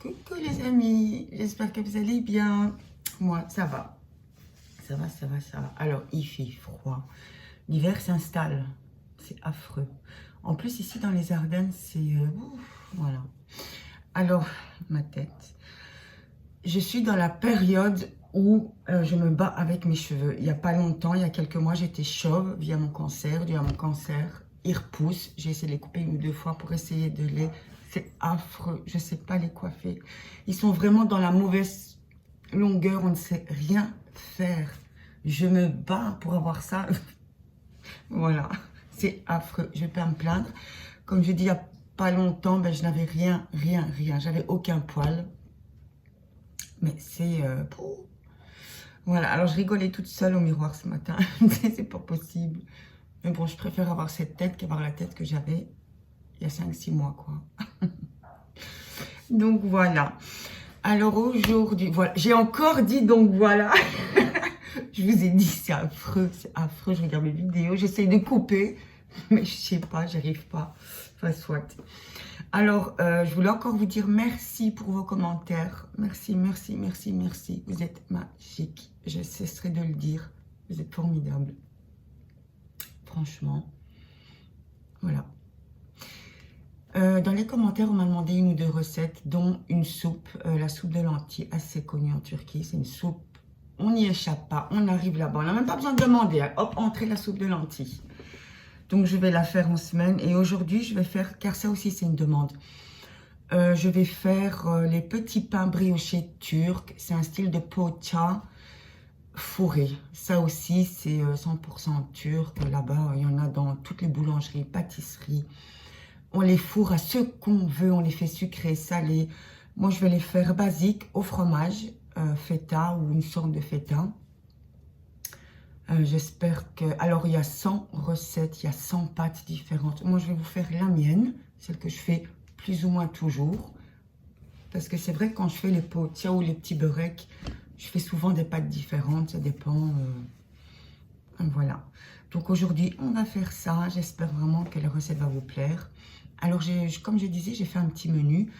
Coucou les amis, j'espère que vous allez bien. Moi, ça va. Ça va, ça va, ça va. Alors, il fait froid. L'hiver s'installe. C'est affreux. En plus, ici dans les Ardennes, c'est... voilà. Alors, ma tête. Je suis dans la période où je me bats avec mes cheveux. Il n'y a pas longtemps, il y a quelques mois, j'étais chauve via mon cancer. Dû à mon cancer, ils repoussent. J'ai essayé de les couper 1 ou 2 fois pour essayer de les... C'est affreux, je ne sais pas les coiffer. Ils sont vraiment dans la mauvaise longueur, on ne sait rien faire. Je me bats pour avoir ça. Voilà, c'est affreux, je ne vais pas me plaindre. Comme je dis, il n'y a pas longtemps, ben, je n'avais rien. J'avais aucun poil. Mais c'est... voilà, alors je rigolais toute seule au miroir ce matin. C'est pas possible. Mais bon, je préfère avoir cette tête qu'avoir la tête que j'avais il y a 5-6 mois, quoi. Donc voilà. Alors aujourd'hui, voilà, j'ai encore dit donc voilà. Je vous ai dit, c'est affreux, je regarde mes vidéos, j'essaye de couper, mais je sais pas, j'arrive pas. Enfin, soit. Alors, je voulais encore vous dire merci pour vos commentaires. Merci. Vous êtes magiques. Je cesserai de le dire. Vous êtes formidables. Franchement. Voilà. Dans les commentaires, on m'a demandé 1 ou 2 recettes, dont une soupe, la soupe de lentilles, assez connue en Turquie. C'est une soupe, on n'y échappe pas, on arrive là-bas, on n'a même pas besoin de demander, hein. Hop, entrez la soupe de lentilles. Donc je vais la faire en semaine, et aujourd'hui je vais faire, car ça aussi c'est une demande, je vais faire les petits pains briochés turcs. C'est un style de poğaça fourré. Ça aussi c'est 100% turc, là-bas il y en a dans toutes les boulangeries, pâtisseries. On les fourre à ce qu'on veut, on les fait sucrés, salés. Moi, je vais les faire basiques au fromage, feta ou une sorte de feta. J'espère que... Alors, il y a 100 recettes, il y a 100 pâtes différentes. Moi, je vais vous faire la mienne, celle que je fais plus ou moins toujours. Parce que c'est vrai que quand je fais les poğaça ou les petits beureks, je fais souvent des pâtes différentes, ça dépend... Voilà. Donc aujourd'hui, on va faire ça. J'espère vraiment que la recette va vous plaire. Alors, comme je disais, j'ai fait un petit menu.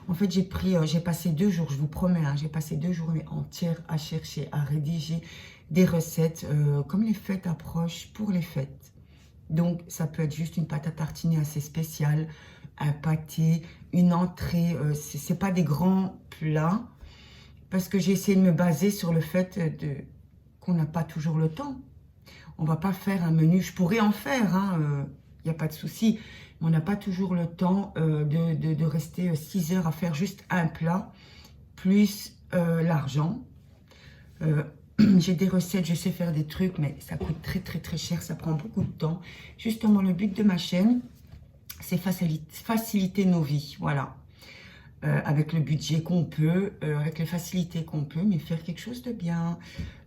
En fait, j'ai passé 2 jours, je vous promets, hein, j'ai passé 2 journées entières à chercher, à rédiger des recettes. Comme les fêtes approchent, pour les fêtes. Donc, ça peut être juste une pâte à tartiner assez spéciale, un pâté, une entrée. C'est pas des grands plats. Parce que j'ai essayé de me baser sur le fait qu'on n'a pas toujours le temps. On va pas faire un menu, je pourrais en faire, hein, y a pas de souci. Mais on n'a pas toujours le temps de rester 6 heures à faire juste un plat, plus l'argent. J'ai des recettes, je sais faire des trucs, mais ça coûte très cher, ça prend beaucoup de temps. Justement, le but de ma chaîne, c'est faciliter nos vies, voilà. Avec le budget qu'on peut, avec les facilités qu'on peut, mais faire quelque chose de bien.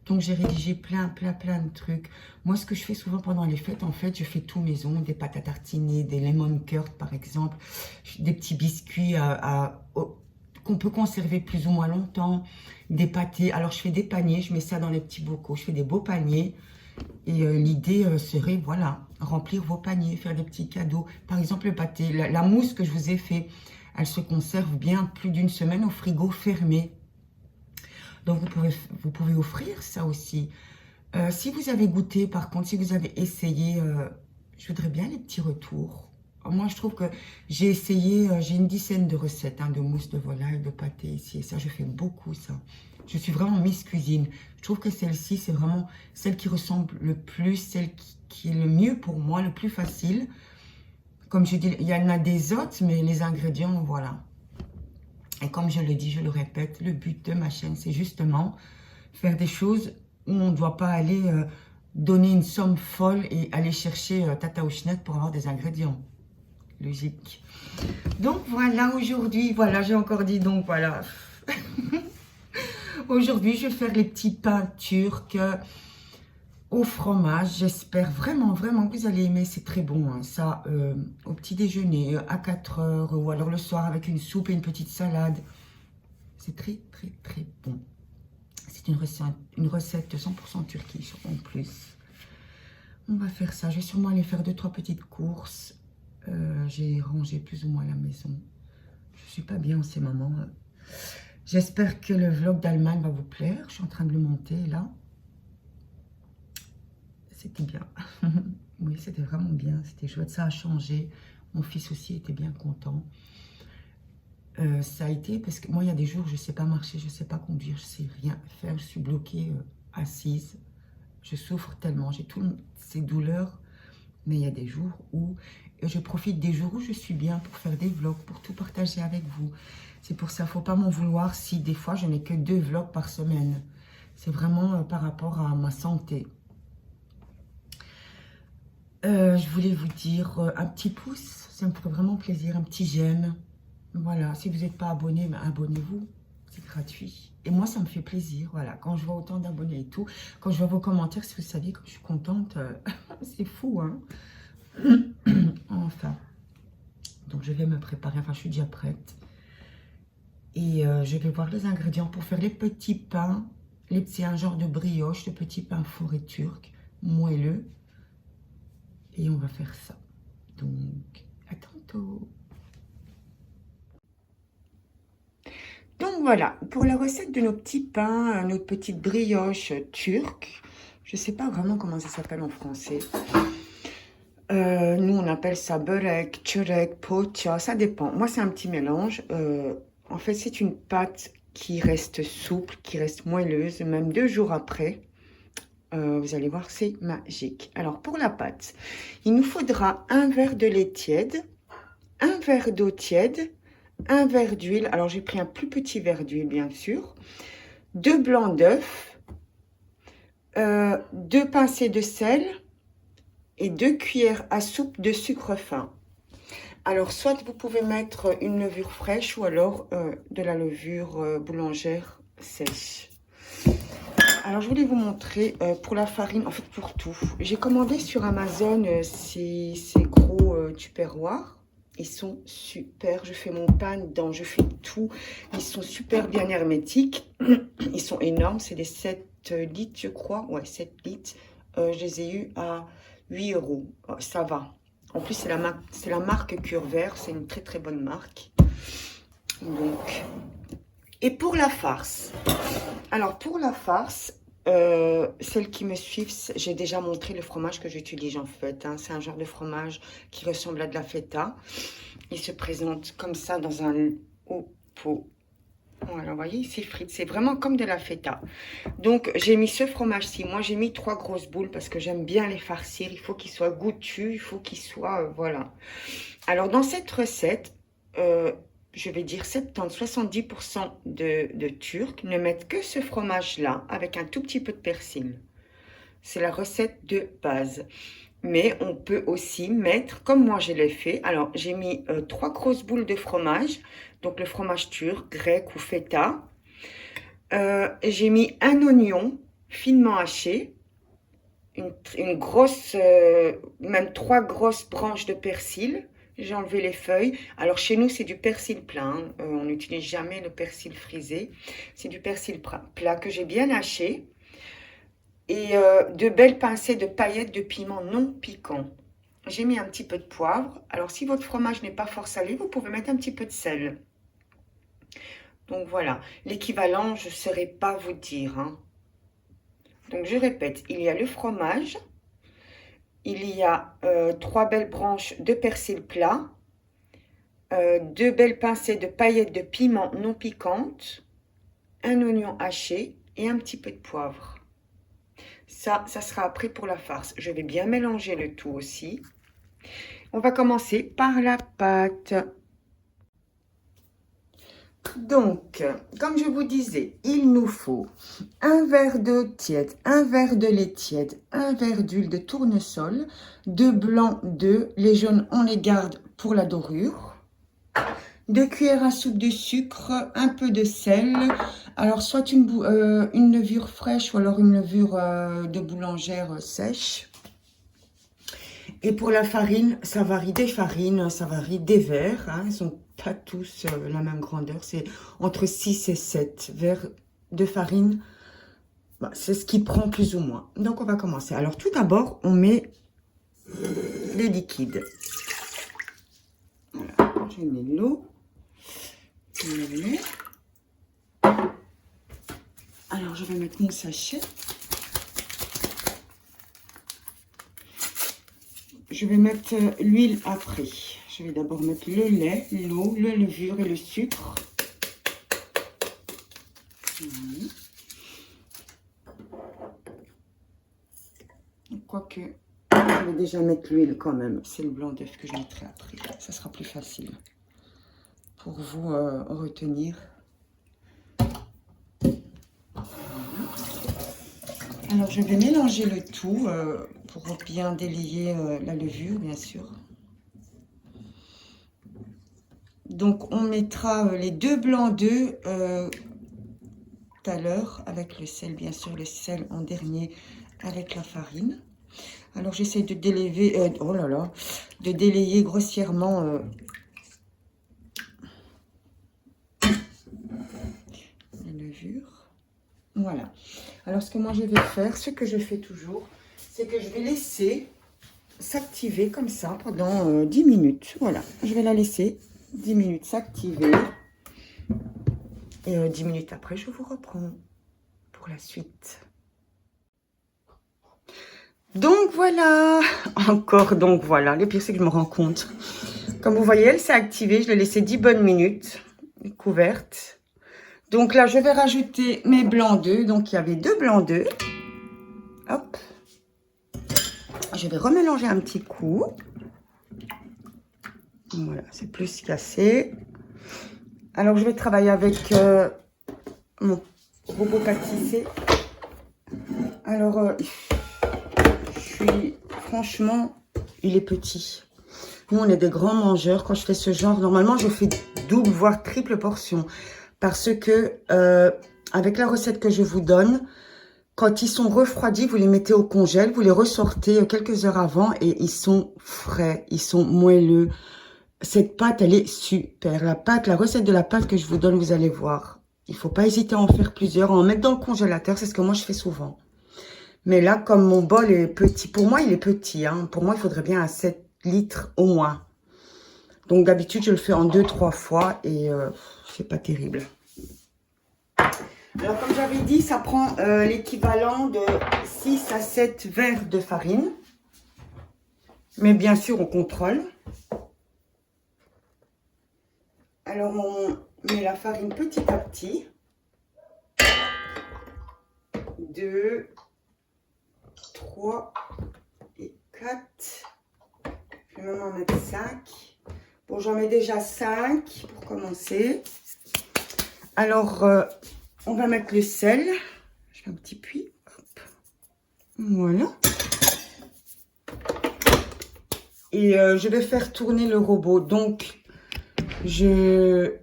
Donc, j'ai rédigé plein de trucs. Moi, ce que je fais souvent pendant les fêtes, en fait, je fais tout maison. Des pâtes à tartiner, des lemon curd, par exemple. Des petits biscuits qu'on peut conserver plus ou moins longtemps. Des pâtés. Alors, je fais des paniers. Je mets ça dans les petits bocaux. Je fais des beaux paniers. Et l'idée serait, voilà, remplir vos paniers, faire des petits cadeaux. Par exemple, le pâté, la mousse que je vous ai fait, elle se conserve bien plus d'1 semaine au frigo fermé. Donc, vous pouvez offrir ça aussi. Si vous avez goûté, par contre, si vous avez essayé, je voudrais bien les petits retours. Moi, je trouve que j'ai essayé, j'ai une dizaine de recettes, hein, de mousse de volaille, de pâté ici. Et ça, je fais beaucoup ça. Je suis vraiment Miss Cuisine. Je trouve que celle-ci, c'est vraiment celle qui ressemble le plus, celle qui est le mieux pour moi, le plus facile. Comme je dis, il y en a des autres, mais les ingrédients, voilà. Et comme je le dis, je le répète, le but de ma chaîne, c'est justement faire des choses où on ne doit pas aller donner une somme folle et aller chercher Tata ou Chinette pour avoir des ingrédients. Logique. Donc voilà, aujourd'hui, voilà, j'ai encore dit donc voilà. Aujourd'hui, je vais faire les petits pains turcs au fromage. J'espère vraiment que vous allez aimer. C'est très bon, hein. Ça, au petit déjeuner, à 4 heures, ou alors le soir avec une soupe et une petite salade. C'est très bon. C'est une recette 100% turquiche en plus. On va faire ça. Je vais sûrement aller faire 2-3 petites courses. J'ai rangé plus ou moins la maison. Je suis pas bien en ces moments. J'espère que le vlog d'Allemagne va vous plaire. Je suis en train de le monter là. C'était bien. Oui, c'était vraiment bien. C'était chouette. Ça a changé. Mon fils aussi était bien content. Ça a été parce que moi, il y a des jours, je ne sais pas marcher, je ne sais pas conduire, je ne sais rien faire. Je suis bloquée assise. Je souffre tellement. J'ai toutes ces douleurs. Mais il y a des jours où je profite des jours où je suis bien pour faire des vlogs, pour tout partager avec vous. C'est pour ça, il ne faut pas m'en vouloir si des fois je n'ai que 2 vlogs par semaine. C'est vraiment par rapport à ma santé. Je voulais vous dire un petit pouce, ça me ferait vraiment plaisir, un petit j'aime. Voilà, si vous n'êtes pas abonné, ben abonnez-vous, c'est gratuit. Et moi, ça me fait plaisir, voilà, quand je vois autant d'abonnés et tout, quand je vois vos commentaires, si vous saviez que je suis contente, c'est fou, hein. Enfin, donc je vais me préparer, enfin je suis déjà prête. Et je vais voir les ingrédients pour faire les petits pains. C'est un genre de brioche, de petits pains forêt turc, moelleux. Et on va faire ça. Donc, à tantôt. Donc voilà, pour la recette de nos petits pains, notre petite brioche turque. Je ne sais pas vraiment comment ça s'appelle en français. Nous, on appelle ça börek, çörek, poğaça, ça dépend. Moi, c'est un petit mélange. En fait, c'est une pâte qui reste souple, qui reste moelleuse, même 2 jours après. Vous allez voir, c'est magique. Alors, pour la pâte, il nous faudra un verre de lait tiède, un verre d'eau tiède, un verre d'huile. Alors, j'ai pris un plus petit verre d'huile, bien sûr. 2 blancs d'œufs, 2 pincées de sel et 2 cuillères à soupe de sucre fin. Alors, soit vous pouvez mettre une levure fraîche ou alors de la levure boulangère sèche. Alors, je voulais vous montrer pour la farine, en fait pour tout. J'ai commandé sur Amazon ces gros tupperwares. Ils sont super. Je fais mon pain dedans, je fais tout. Ils sont super bien hermétiques. Ils sont énormes. C'est des 7 litres, je crois. Ouais, 7 litres. Je les ai eus à 8 €. Oh, ça va. En plus, c'est la marque Curver. C'est une très très bonne marque. Donc, et pour la farce. Alors, pour la farce, celles qui me suivent, j'ai déjà montré le fromage que j'utilise en fait. Hein. C'est un genre de fromage qui ressemble à de la feta. Il se présente comme ça dans un pot. Voilà, vous voyez, il s'effrite. C'est vraiment comme de la feta. Donc, j'ai mis ce fromage-ci. Moi, j'ai mis 3 grosses boules parce que j'aime bien les farcir. Il faut qu'ils soient goûtus. Il faut qu'ils soient... voilà. Alors, dans cette recette... je vais dire 70-70% de Turcs ne mettent que ce fromage-là avec un tout petit peu de persil. C'est la recette de base. Mais on peut aussi mettre, comme moi je l'ai fait, alors j'ai mis 3 grosses boules de fromage, donc le fromage turc, grec ou feta. J'ai mis un oignon finement haché, une grosse, même 3 grosses branches de persil. J'ai enlevé les feuilles. Alors, chez nous, c'est du persil plein. On n'utilise jamais le persil frisé. C'est du persil plat que j'ai bien haché. Et de belles pincées de paillettes de piment non piquant. J'ai mis un petit peu de poivre. Alors, si votre fromage n'est pas fort salé, vous pouvez mettre un petit peu de sel. Donc, voilà. L'équivalent, je ne saurais pas vous dire. Hein. Donc, je répète. Il y a le fromage. Il y a 3 belles branches de persil plat, 2 belles pincées de paillettes de piment non piquantes, un oignon haché et un petit peu de poivre. Ça sera après pour la farce. Je vais bien mélanger le tout aussi. On va commencer par la pâte. Donc, comme je vous disais, il nous faut un verre d'eau tiède, un verre de lait tiède, un verre d'huile de tournesol, 2 blancs d'œufs, les jaunes on les garde pour la dorure, 2 cuillères à soupe de sucre, un peu de sel, alors soit une levure fraîche ou alors une levure de boulangère sèche. Et pour la farine, ça varie des farines, ça varie des verres. Hein, ils ne sont pas tous la même grandeur. C'est entre 6 et 7 verres de farine. Bah, c'est ce qui prend plus ou moins. Donc, on va commencer. Alors, tout d'abord, on met les liquides. Voilà, je mets l'eau. vais mettre mon sachet. Je vais mettre l'huile après. Je vais d'abord mettre le lait, l'eau, la levure et le sucre. Voilà. Quoique, je vais déjà mettre l'huile quand même. C'est le blanc d'œuf que je mettrai après. Ça sera plus facile pour vous retenir. Alors, je vais mélanger le tout pour bien délier la levure, bien sûr. Donc, on mettra les 2 blancs d'œufs tout à l'heure avec le sel, bien sûr, le sel en dernier avec la farine. Alors, j'essaie de délayer, de délayer grossièrement la levure. Voilà. Alors, ce que moi je vais faire, ce que je fais toujours, c'est que je vais laisser s'activer comme ça pendant 10 minutes. Voilà, je vais la laisser 10 minutes s'activer. Et 10 minutes après, je vous reprends pour la suite. Donc voilà, encore donc voilà. Le pire, c'est que je me rends compte. Comme vous voyez, elle s'est activée. Je l'ai laissée 10 bonnes minutes couverte. Donc là, je vais rajouter mes blancs d'œufs. Donc, il y avait 2 blancs d'œufs. Hop. Je vais remélanger un petit coup. Voilà, c'est plus cassé. Alors, je vais travailler avec mon robot pâtissier. Alors, franchement, il est petit. Nous, on est des grands mangeurs. Quand je fais ce genre, normalement, je fais double, voire triple portion. Parce que, avec la recette que je vous donne, quand ils sont refroidis, vous les mettez au congèle, vous les ressortez quelques heures avant et ils sont frais, ils sont moelleux. Cette pâte, elle est super. La recette de la pâte que je vous donne, vous allez voir. Il ne faut pas hésiter à en faire plusieurs, à en mettre dans le congélateur, c'est ce que moi je fais souvent. Mais là, comme mon bol est petit, pour moi il est petit, hein. Pour moi il faudrait bien un 7 litres au moins. Donc d'habitude je le fais en 2-3 fois et c'est pas terrible. Alors, comme j'avais dit, ça prend l'équivalent de 6 à 7 verres de farine. Mais bien sûr, on contrôle. Alors, on met la farine petit à petit. 2, 3 et 4. Je vais même en mettre 5. Bon, j'en mets déjà 5 pour commencer. Alors, on va mettre le sel. Je fais un petit puits. Hop. Voilà. Et je vais faire tourner le robot. Donc, je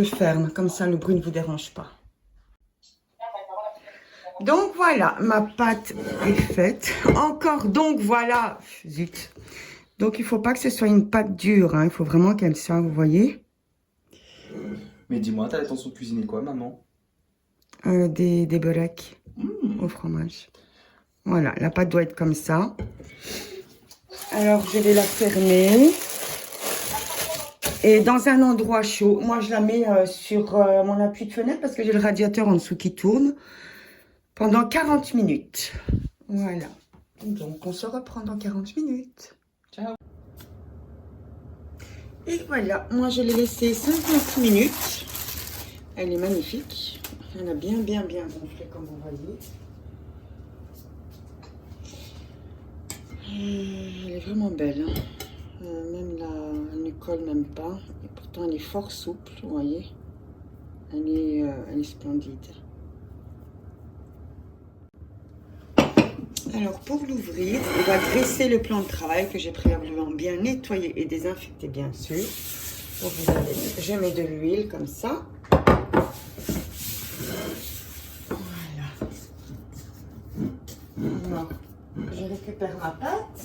ferme. Comme ça, le bruit ne vous dérange pas. Donc, voilà. Ma pâte est faite. Encore, donc, voilà. Zut. Donc, il ne faut pas que ce soit une pâte dure. Hein. Il faut vraiment qu'elle soit, vous voyez. Mais dis-moi, t'as l'intention de cuisiner quoi, maman? Des beureks au fromage. Voilà, la pâte doit être comme ça. Alors, je vais la fermer. Et dans un endroit chaud, moi je la mets sur mon appui de fenêtre parce que j'ai le radiateur en dessous qui tourne pendant 40 minutes. Voilà. Donc, on se reprend dans 40 minutes. Ciao. Et voilà, moi je l'ai laissée 50 minutes. Elle est magnifique. Elle a bien gonflé comme vous voyez. Elle est vraiment belle. Hein. Même là, elle ne colle même pas. Et pourtant, elle est fort souple, vous voyez. Elle est splendide. Alors, pour l'ouvrir, on va graisser le plan de travail que j'ai préalablement bien nettoyé et désinfecté, bien sûr. Donc, je mets de l'huile comme ça. Alors, je récupère ma pâte.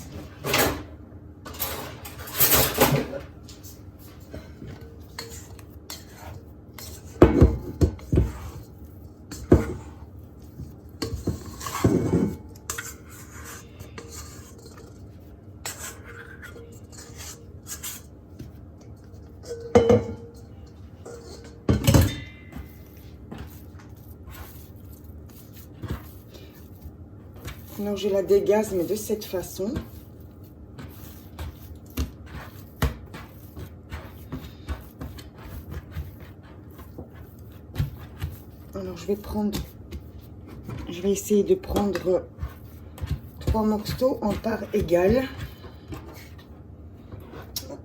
Alors je la dégaze, mais de cette façon. Alors je vais essayer de prendre 3 morceaux en parts égales. Hop.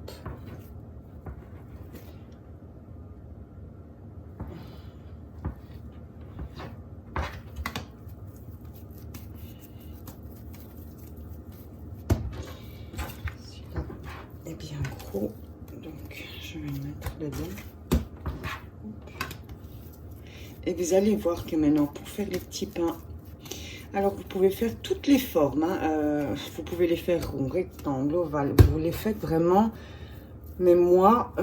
Celui-là est bien gros, donc je vais le mettre dedans. Et vous allez voir que maintenant, pour faire les petits pains, alors vous pouvez faire toutes les formes. Hein. Vous pouvez les faire rond, rectangle, ovale. Vous les faites vraiment. Mais moi,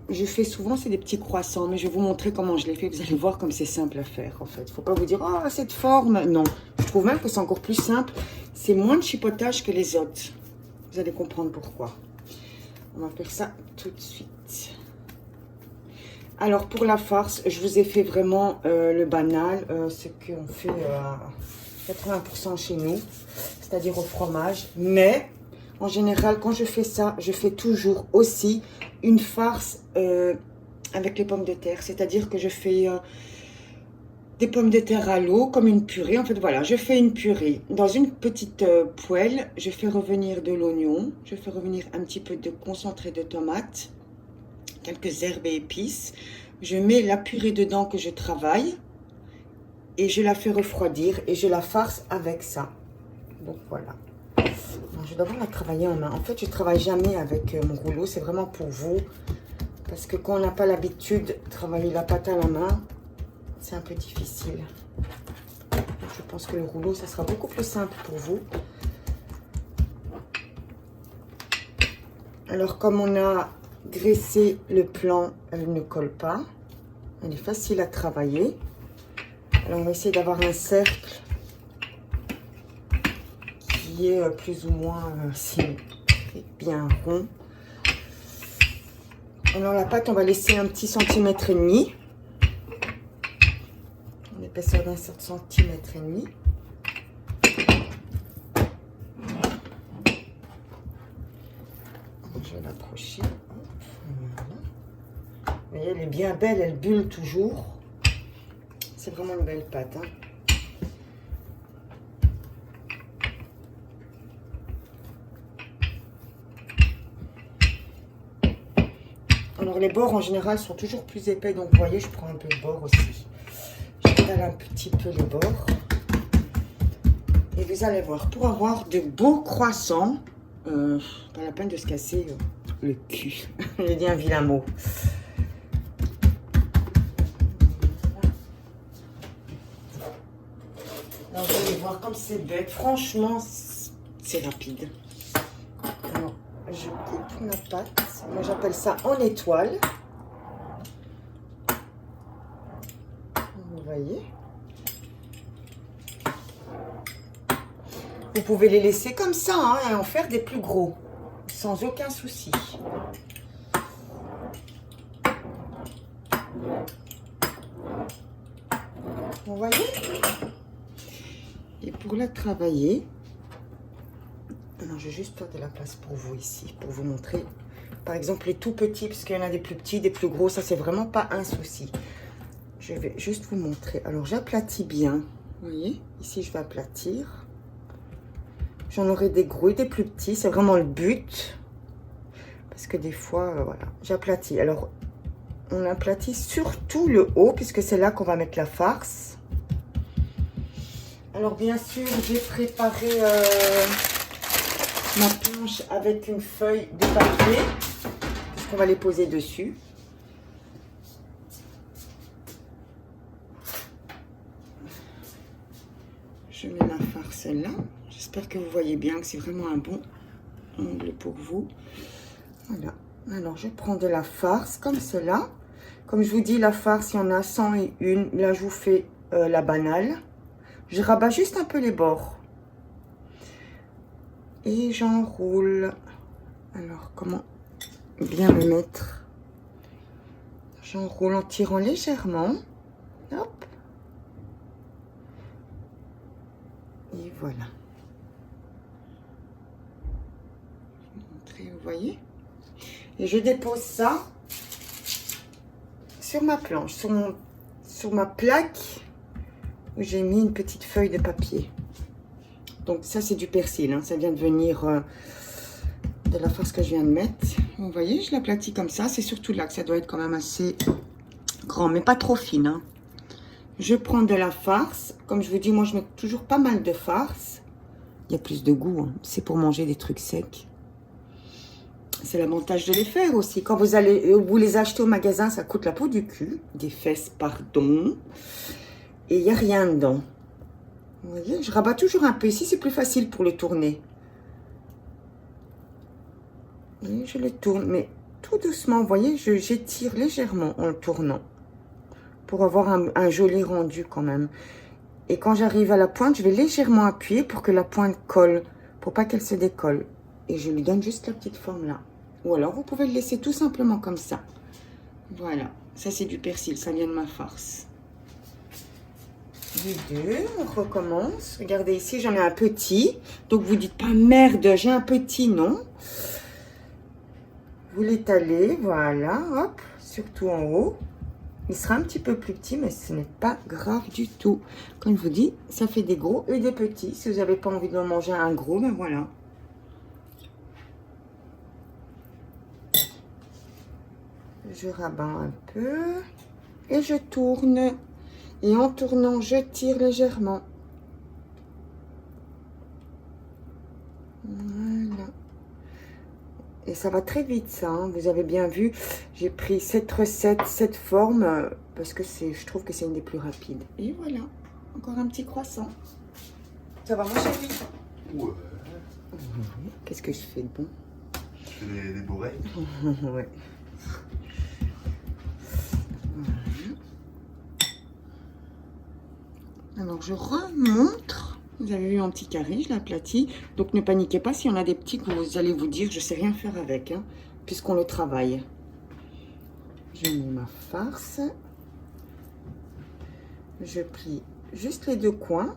je fais souvent, c'est des petits croissants. Mais je vais vous montrer comment je les fais. Vous allez voir comme c'est simple à faire, en fait. Il ne faut pas vous dire, oh, cette forme. Non, je trouve même que c'est encore plus simple. C'est moins de chipotage que les autres. Vous allez comprendre pourquoi. On va faire ça tout de suite. Alors, pour la farce, je vous ai fait vraiment le banal, ce qu'on fait à 80% chez nous, c'est-à-dire au fromage. Mais, en général, quand je fais ça, je fais toujours aussi une farce avec les pommes de terre. C'est-à-dire que je fais des pommes de terre à l'eau, comme une purée. En fait, voilà, je fais une purée. Dans une petite poêle, je fais revenir de l'oignon, je fais revenir un petit peu de concentré de tomate, quelques herbes et épices. Je mets la purée dedans que je travaille et je la fais refroidir et je la farce avec ça. Donc voilà. Alors, je dois la travailler en main. En fait, je ne travaille jamais avec mon rouleau. C'est vraiment pour vous. Parce que quand on n'a pas l'habitude de travailler la pâte à la main, c'est un peu difficile. Donc, je pense que le rouleau, ça sera beaucoup plus simple pour vous. Alors, comme on a graissé le plan, elle ne colle pas. Elle est facile à travailler. Alors, on va essayer d'avoir un cercle qui est plus ou moins bien rond. Alors, la pâte, on va laisser un petit centimètre et demi. Une épaisseur d'un centimètre et demi. Je vais l'approcher. Voilà. Vous voyez, elle est bien belle, elle bulle toujours. C'est vraiment une belle pâte. Hein. Alors les bords en général sont toujours plus épais, donc vous voyez, je prends un peu de bord aussi. J'étale un petit peu les bords. Et vous allez voir, pour avoir de beaux croissants, pas la peine de se casser le cul. J'ai dit un vilain mot. Alors, vous allez voir comme c'est bête. Franchement, c'est rapide. Alors, je coupe ma pâte. Moi, j'appelle ça en étoile. Vous voyez. Vous pouvez les laisser comme ça, hein, et en faire des plus gros, sans aucun souci. Vous voyez? Et pour la travailler, alors je vais juste faire de la place pour vous ici, pour vous montrer. Par exemple, les tout petits, parce qu'il y en a des plus petits, des plus gros, ça c'est vraiment pas un souci. Je vais juste vous montrer. Alors j'aplatis bien, vous voyez? Ici je vais aplatir. J'en aurai des gros et des plus petits, c'est vraiment le but. Parce que des fois, voilà, j'aplatis. Alors, on aplatit surtout le haut, puisque c'est là qu'on va mettre la farce. Alors, bien sûr, j'ai préparé ma planche avec une feuille de papier, puisqu'on va les poser dessus. Je mets ma farce là. J'espère que vous voyez bien que c'est vraiment un bon angle pour vous. Voilà. Alors, je prends de la farce comme cela. Comme je vous dis, la farce, il y en a 101. Là, je vous fais la banale. Je rabats juste un peu les bords. Et j'enroule. Alors, comment bien le mettre? J'enroule en tirant légèrement. Hop. Et voilà. vous voyez. Et je dépose ça sur ma planche, sur ma plaque où j'ai mis une petite feuille de papier. Donc ça c'est du persil, hein, ça vient de venir de la farce que je viens de mettre. Vous voyez, je l'aplatis comme ça, c'est surtout là que ça doit être quand même assez grand, mais pas trop fine. Hein. Je prends de la farce, comme je vous dis, moi je mets toujours pas mal de farce. Il y a plus de goût, hein. C'est pour manger des trucs secs. C'est l'avantage de les faire aussi. Quand vous les achetez au magasin, ça coûte la peau du cul. Des fesses, pardon. Et il n'y a rien dedans. Vous voyez, je rabats toujours un peu. Ici, c'est plus facile pour le tourner. Et je le tourne, mais tout doucement. Vous voyez, j'étire légèrement en le tournant. Pour avoir un joli rendu quand même. Et quand j'arrive à la pointe, je vais légèrement appuyer pour que la pointe colle. Pour pas qu'elle se décolle. Et je lui donne juste la petite forme là. Ou alors, vous pouvez le laisser tout simplement comme ça. Voilà. Ça, c'est du persil. Ça vient de ma farce. Du 2. On recommence. Regardez ici, j'en ai un petit. Donc, vous dites pas merde, j'ai un petit, non. Vous l'étalez. Voilà. Hop. Surtout en haut. Il sera un petit peu plus petit, mais ce n'est pas grave du tout. Comme je vous dis, ça fait des gros et des petits. Si vous n'avez pas envie de manger un gros, ben voilà. Je rabats un peu et je tourne. Et en tournant, je tire légèrement. Voilà. Et ça va très vite, ça. Hein. Vous avez bien vu, j'ai pris cette recette, cette forme, parce que je trouve que c'est une des plus rapides. Et voilà, encore un petit croissant. Ça va, mon chéri? Ouais. Qu'est-ce que je fais de bon? Tu fais des bourrées? Ouais. Alors, je remontre. Vous avez vu mon petit carré, je l'aplatis. Donc, ne paniquez pas si on a des petits que vous allez vous dire, je sais rien faire avec, hein, puisqu'on le travaille. Je mets ma farce. Je plie juste les deux coins.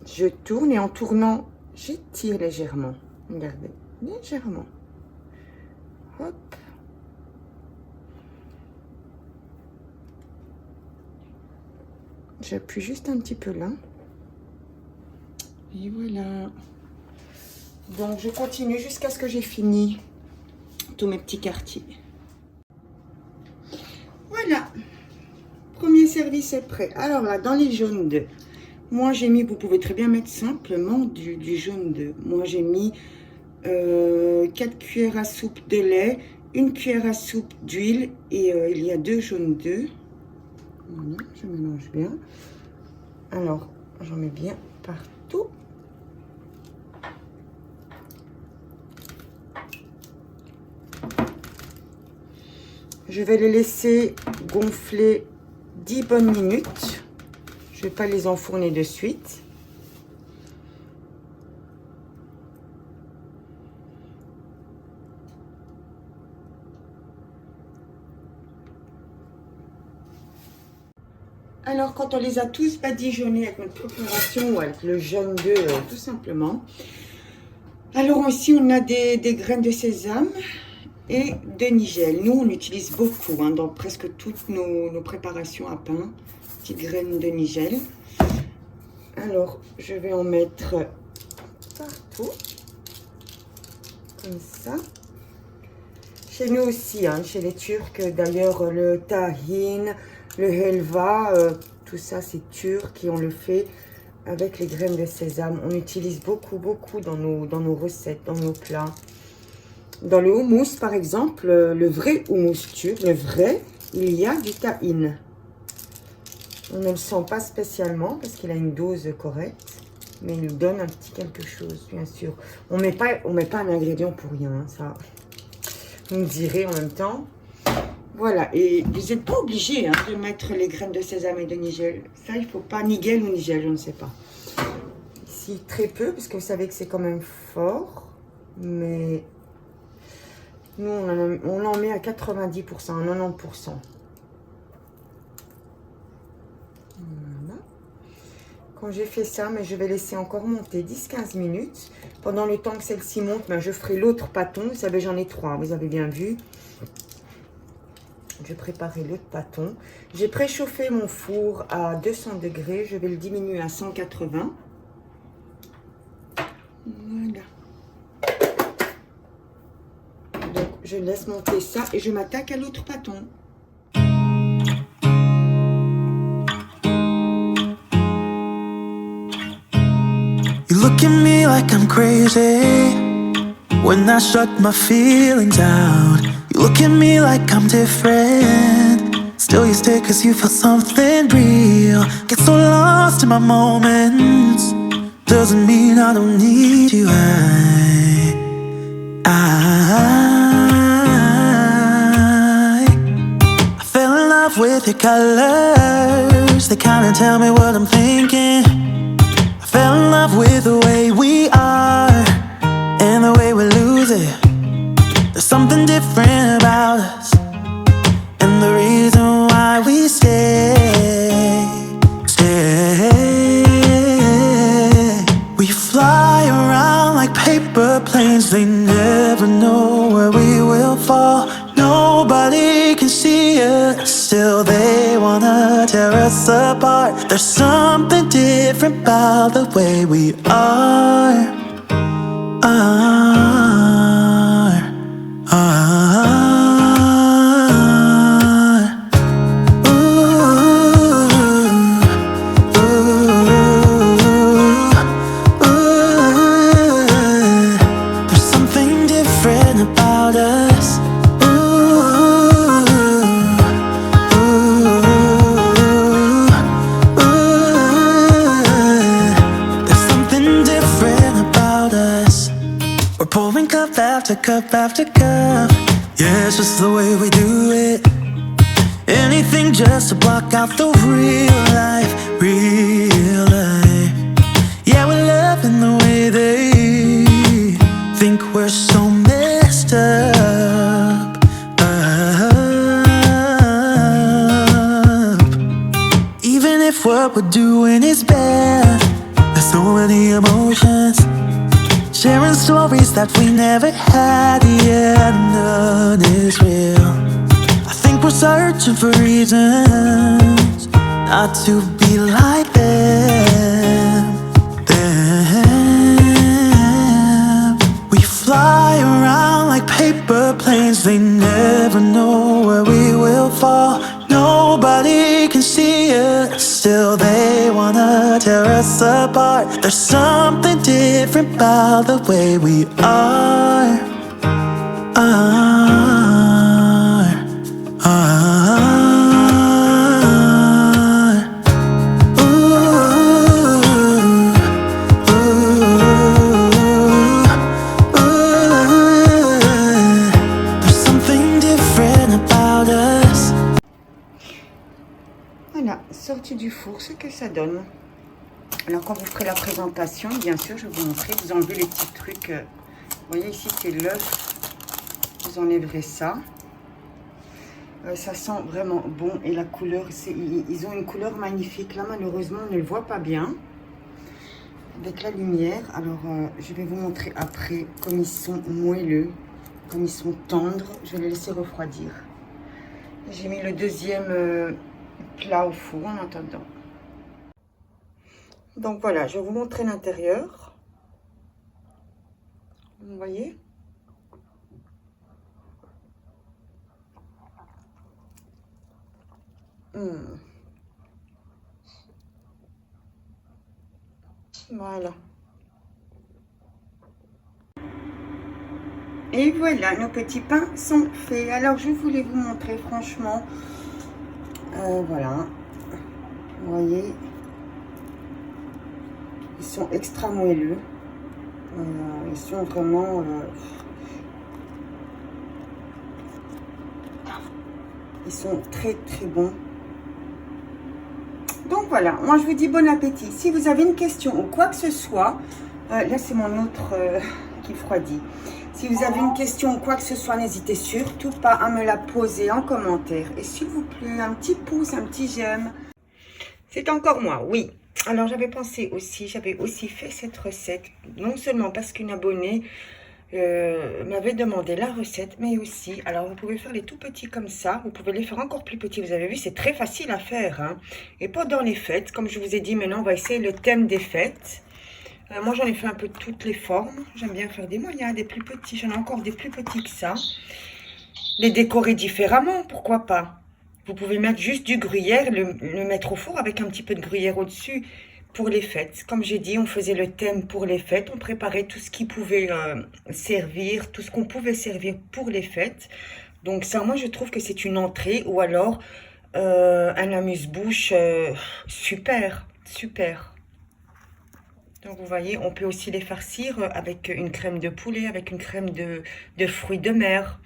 Je tourne et en tournant, j'étire légèrement. Regardez, légèrement. Hop. J'appuie juste un petit peu là. Et voilà. Donc, je continue jusqu'à ce que j'ai fini tous mes petits quartiers. Voilà. Premier service est prêt. Alors là, dans les jaunes d'œufs, moi j'ai mis, vous pouvez très bien mettre simplement du jaune d'œuf. Moi j'ai mis 4 cuillères à soupe de lait, 1 cuillère à soupe d'huile et il y a 2 jaunes d'œufs. Voilà, je mélange bien. Alors, j'en mets bien partout. Je vais les laisser gonfler 10 bonnes minutes. Je ne vais pas les enfourner de suite. Alors, quand on les a tous badigeonnés avec notre préparation ou avec le jaune d'œuf, tout simplement. Alors ici, on a des graines de sésame et de nigel. Nous, on utilise beaucoup hein, dans presque toutes nos préparations à pain. Petites graines de nigel. Alors, je vais en mettre partout. Comme ça. Chez nous aussi, hein, chez les Turcs, d'ailleurs, le tahin, le helva, tout ça, c'est turc et on le fait avec les graines de sésame. On utilise beaucoup dans nos recettes, dans nos plats. Dans le houmous, par exemple, le vrai houmous turc, le vrai, il y a du tahin. On ne le sent pas spécialement parce qu'il a une dose correcte, mais il nous donne un petit quelque chose, bien sûr. On met pas un ingrédient pour rien, hein, ça. Vous me direz en même temps. Voilà, et vous n'êtes pas obligé hein, de mettre les graines de sésame et de nigel. Ça, il ne faut pas, nigel ou nigel, je ne sais pas. Ici, très peu, parce que vous savez que c'est quand même fort. Mais nous, on en met à 90%, à 90%. Voilà. quand j'ai fait ça, mais je vais laisser encore monter 10-15 minutes. Pendant le temps que celle-ci monte, ben, je ferai l'autre pâton. Vous savez, j'en ai 3, vous avez bien vu. Je vais préparer l'autre pâton. J'ai préchauffé mon four à 200 degrés. Je vais le diminuer à 180. Voilà. Donc, je laisse monter ça et je m'attaque à l'autre pâton. You look at me like I'm crazy when I shut my feelings out. You look at me like I'm different. Still you stay cause you feel something real. Get so lost in my moments. Doesn't mean I don't need you. I fell in love with your colors. They kinda tell me what I'm thinking. I fell in love with the way we are and the way we lose it. There's something different about us, and the reason why we stay. We fly around like paper planes. They never know where we will fall. Nobody can see us, still they wanna tear us apart. There's something different about the way we are. There's something different about us. There's something different about us. We're pouring cup after cup after cup. Yeah, it's just the way we do it. Anything just to block out the real life, real life. Yeah, we're loving the way they think we're so messed up. Even if what we're doing is bad, there's so many emotions. Sharing stories that we never had, yeah, none is real. I think we're searching for reasons not to be like them. We fly around like paper planes. They never know where we will fall. Nobody can see us, still they wanna tear us apart. There's something different about the way we are. There's something different about us. Voilà, sorti du four, ce que ça donne. Alors quand vous ferez la présentation, bien sûr, je vais vous montrer. Vous enlevez les petits trucs. Vous voyez ici, c'est l'œuf. Vous enlèverez ça. Ça sent vraiment bon. Et la couleur, ils ont une couleur magnifique. Là, malheureusement, on ne le voit pas bien avec la lumière. Alors, je vais vous montrer après comme ils sont moelleux, comme ils sont tendres. Je vais les laisser refroidir. J'ai mis le deuxième plat au four en attendant. Donc voilà, je vais vous montrer l'intérieur. Vous voyez? Voilà. Et voilà, nos petits pains sont faits. Alors, je voulais vous montrer franchement. Voilà. Vous voyez? Ils sont extra moelleux. Ils sont vraiment... ils sont très très bons. Donc voilà, moi je vous dis bon appétit. Si vous avez une question ou quoi que ce soit, là c'est mon autre qui froidit. Si vous avez une question ou quoi que ce soit, n'hésitez surtout pas à me la poser en commentaire. Et s'il vous plaît, un petit pouce, un petit j'aime. C'est encore moi, oui. Alors, j'avais pensé aussi, j'avais aussi fait cette recette, non seulement parce qu'une abonnée m'avait demandé la recette, mais aussi, alors vous pouvez faire les tout petits comme ça, vous pouvez les faire encore plus petits, vous avez vu, c'est très facile à faire, hein. Et pendant les fêtes, comme je vous ai dit, maintenant on va essayer le thème des fêtes. Moi j'en ai fait un peu de toutes les formes, j'aime bien faire des moyens, des plus petits, j'en ai encore des plus petits que ça. Les décorer différemment, pourquoi pas. Vous pouvez mettre juste du gruyère, le mettre au four avec un petit peu de gruyère au-dessus pour les fêtes. Comme j'ai dit, on faisait le thème pour les fêtes. On préparait tout ce qui pouvait servir, tout ce qu'on pouvait servir pour les fêtes. Donc ça, moi, je trouve que c'est une entrée ou alors un amuse-bouche super, super. Donc vous voyez, on peut aussi les farcir avec une crème de poulet, avec une crème de fruits de mer.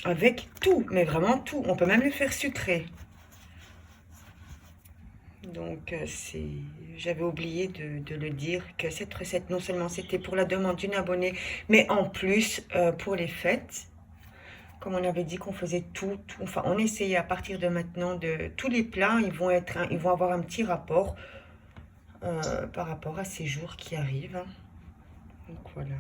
Avec tout, mais vraiment tout. On peut même le faire sucré. Donc, j'avais oublié de le dire que cette recette, non seulement c'était pour la demande d'une abonnée, mais en plus pour les fêtes. Comme on avait dit qu'on faisait tout, enfin, on essayait à partir de maintenant de tous les plats, ils vont avoir un petit rapport par rapport à ces jours qui arrivent. Donc voilà.